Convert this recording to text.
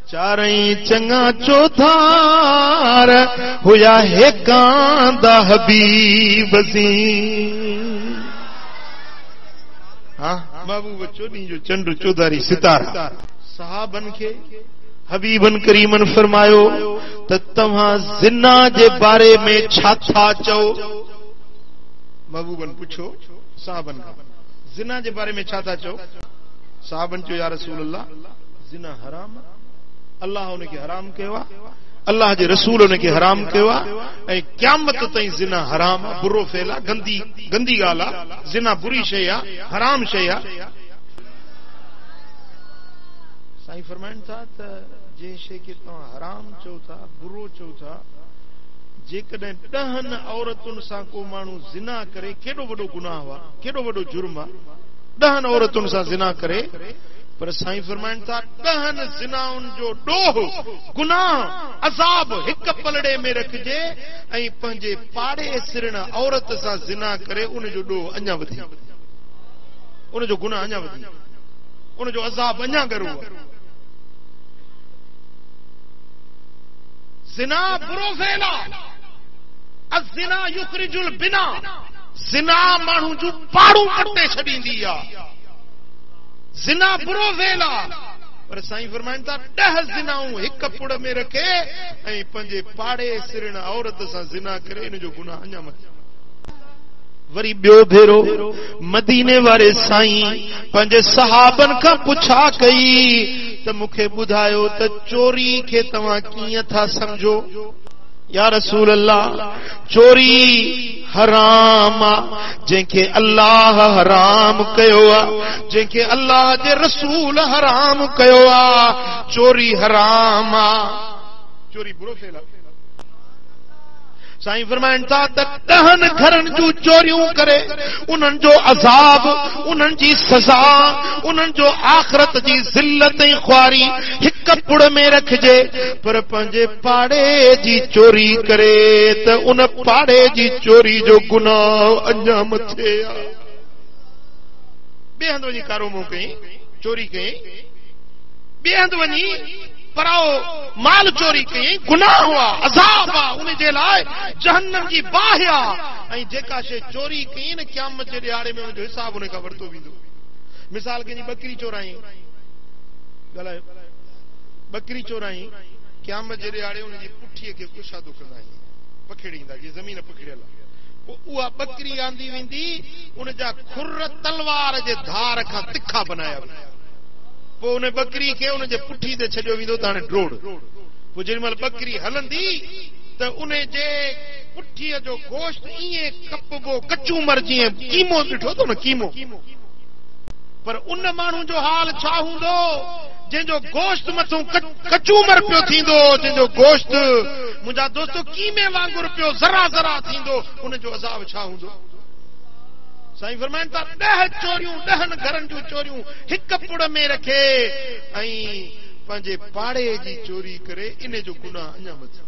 चारई चंगा चौधार हुया हेकां दा हबीब सी। हाँ महबूब चोनी जो चंड चौधारी सितारा सहाबन के हबीबन करीमन फरमायो त तव्हां जिना जे बारे में छा था चओ। महबूबन पुछो सहाबन खां जिना जे बारे में छा था चओ। सहाबन चयो या रसूल अल्लाह जिना हराम, अल्लाह उनके हराम कयो आहे, अल्लाह जे रसूल उनके हराम कयो आहे ऐं क़यामत ताईं जिना हराम आहे, बुरो फेल आहे, गंदी ॻाल्हि आहे, जिना बुरी शइ आहे, हराम शइ आहे। साईं फरमाइनि था त जंहिं शइ खे तव्हां हराम चओ था, बुरो चओ था, जेकॾहिं 10 औरतुनि सां को माण्हू ज़िना करे, केॾो वॾो गुनाह आहे, केॾो वॾो जुर्म आहे, 10 औरतुनि सां ज़िना करे, पर साईं फरमाइनि था 10 ज़िनाउनि जो ॾोह गुनाह अज़ाब हिक पलड़े में रखिजे ऐं पंहिंजे पाड़े सिरण औरत सां ज़िना करे उनजो ॾोह अञा वधी, उनजो गुनाह अञा वधी, उनजो अज़ाब अञा गरो। ज़िना बुरो फेल आहे, अज़िना युखरिजुल बिना, ज़िना माण्हू जूं पाड़ू कटे छॾींदी आहे, ज़िना बुरो फेल आहे। पर साईं फरमाइनि था 10 ज़िनाऊं हिक पुड़ में रखे ऐं पंहिंजे पाड़े सिरण औरत सां ज़िना करे इनजो गुनाह अञा मथे। वरी ॿियो भेरो मदीने वारे साईं पंहिंजे सहाबन खां पुछा कई त मूंखे ॿुधायो त चोरी खे तव्हां कीअं था समझो। या रसूल अल्लाह चोरी हराम आहे, जंहिंखे अल्लाह हराम कयो आहे, जंहिंखे अल्लाह जे रसूल हराम कयो आहे, चोरी हराम आहे, चोरी बुरो फेल आहे। साईं फरमाइनि था त 10 घरनि जूं चोरियूं करे उन्हनि जो अज़ाब, उन्हनि जी सज़ा, उन्हनि जो आख़िरत जी ज़िल्लत ऐं ख़्वारी हिक पुड़ में रखिजे, पर पंहिंजे पाड़े जी चोरी करे त उन पाड़े जी चोरी जो गुनाह अञा मथे आहे। ॿिए हंधि वञी कारो मुंहुं कई, चोरी कई, ॿिए हंधि वञी पराओ माल चोरी कई, गुनाह हुआ, अज़ाब आहे, उन जे लाइ जहन्नम जी बाहि आहे। ऐं जेका शइ चोरी कई न क़यामत जे ॾियारे में उनजो हिसाब उन खां वरितो वेंदो। मिसाल कंहिंजी बकरी चोराई, ॻाल्हायो, बकरी चोराई, क़यामत जे ॾियारे उनजी पुठीअ खे कुशादो कंदा आहियूं, पखेड़ींदा, जीअं ज़मीन पखेड़ियल आहे, पोइ उहा बकरी आंदी वेंदी, उनजा खुर तलवार जे धार खां तिखा बनाया वेंदा, पोइ उन बकरी खे उनजे पुठी ते छॾियो वेंदो त हाणे ड्रोड़। पोइ जेॾीमहिल बकरी हलंदी त उन जे पुठीअ जो गोश्त ईअं कपबो, कचूमर, जीअं कीमो ॾिठो अथव न, कीमो। पर उन माण्हू जो हाल छा हूंदो जंहिंजो गोश्त मथां कचूमर पियो थींदो, जंहिंजो गोश्त मुंहिंजा दोस्तो कीमे वांगुरु पियो ज़रा ज़रा थींदो, उनजो अज़ाब छा हूंदो। साईं फरमाइनि था 10 चोरियूं, 10 घरनि जूं चोरियूं हिक पुड़ में रखे ऐं पंहिंजे पाड़े जी चोरी करे इन जो गुनाह अञा मथे।